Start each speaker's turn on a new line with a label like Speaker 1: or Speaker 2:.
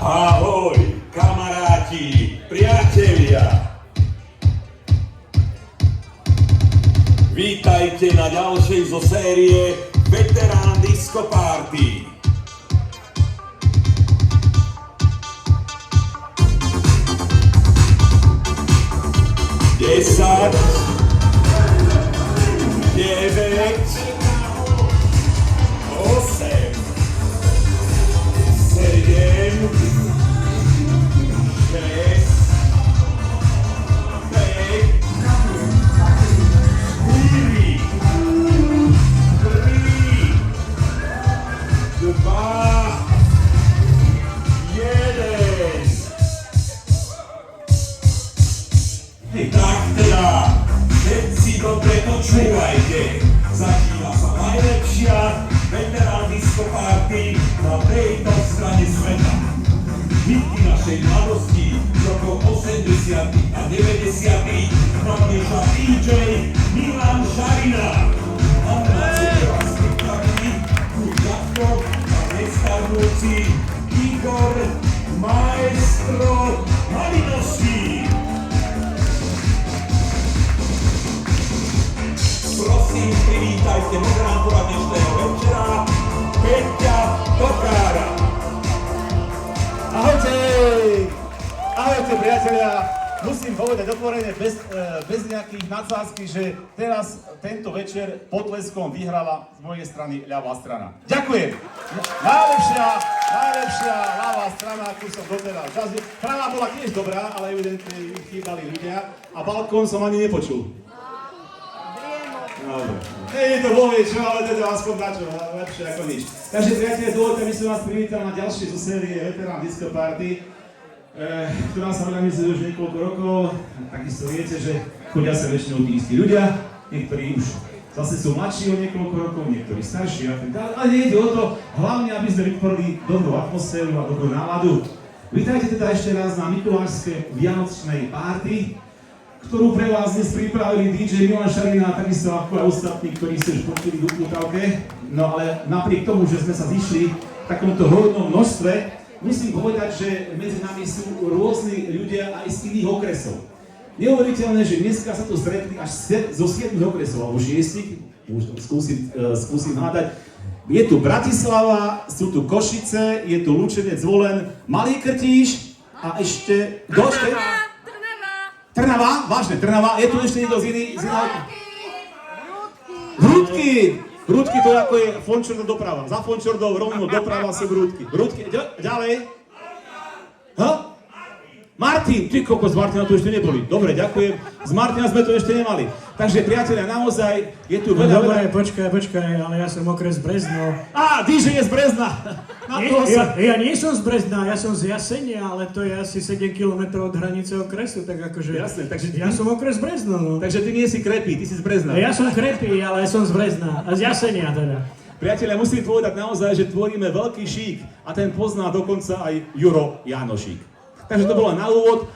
Speaker 1: Ahoj, kamaráti, priatelia! Vítajte na ďalšej zo série Veterán Disco Party. Desať, 9, 8, 7, 6, 5, 4, 3, 2, 1. Tak teda, všetci dobre počúvajte. Začína sa najlepšia Veterán Disco Party na tejto strane sveta. Hitky našej mladosti z rokov 80 a 90 nadneša DJ Milan Šarina. A na co vás pripraví tvoj ľahko a nestarnúci Igor Maestro Malinovský. Prosím, privítajte moderátora dnešného večera, Peťa Tokára.
Speaker 2: Ahojte! Ahojte, priatelia! Musím povedať otvorene, bez nejakých nadsázky, že teraz, tento večer potleskom vyhrala z mojej strany ľavá strana. Ďakujem! Najlepšia ľavá strana, akú som doteraz zažil. Pravá bola tiež dobrá, ale evidentne chýbali ľudia a balkón som ani nepočul. Dobre. Nie je to vôbec, ale teda aspoň dačo, lepšie ako nič. Takže priatelia, dovolte, aby som vás privítal na ďalšej zo série Veterán Disco Party, ktorá sa organizuje už niekoľko rokov. Takisto viete, že chodia sa väčšinou tí istí ľudia, niektorí už zase sú mladší o niekoľko rokov, niektorí starší a tak ďalej. Ale nejde o to, hlavne aby sme vytvorili dobrú atmosféru a dobrú náladu. Vítajte teda ešte raz na mikulášskej vianočnej party, ktorú pre vás dnes pripravili DJ Milan Šarina, takisto ako aj ostatní, ktorí ste už počuli v Pútavke. No ale napriek tomu, že sme sa zišli v takomto hojnom množstve, musím povedať, že medzi nami sú rôzni ľudia aj z iných okresov. Neuveriteľné, že dneska sa tu stretli až zo 7 okresov, alebo 6, už skúsim hádať. Je tu Bratislava, sú tu Košice, je tu Lučenec, Zvolen, Malý Krtíš a ešte... Trnava, vážne, Trnava, je tu ešte niekto z iných... Hrúdky, to je ako je Fončordov doprava. Za Fončordov rovno doprava sú Hrúdky. Ďalej. Martin, ty kokos, z Martina tu ešte neboli. Dobre, ďakujem. Z Martina sme to ešte nemali. Takže priatelia, naozaj je tu veľa...
Speaker 3: Dobre, počkaj, ale ja som okres Brezno.
Speaker 2: Á, DJ je z Brezna.
Speaker 3: Ja nie som z Brezna, ja som z Jasenia, ale to je asi 7 km od hranice okresu, tak akože...
Speaker 2: Jasné, takže
Speaker 3: ja som okres Brezno, no.
Speaker 2: Takže ty nie si Krepy, ty si z Brezna.
Speaker 3: Ja som Krepy, ale som z Brezna, a z Jasenia teda.
Speaker 2: Priatelia, musím povedať naozaj, že tvoríme veľký šík a ten pozná dokonca aj Juro Jánošík. Takže to bolo na úvod.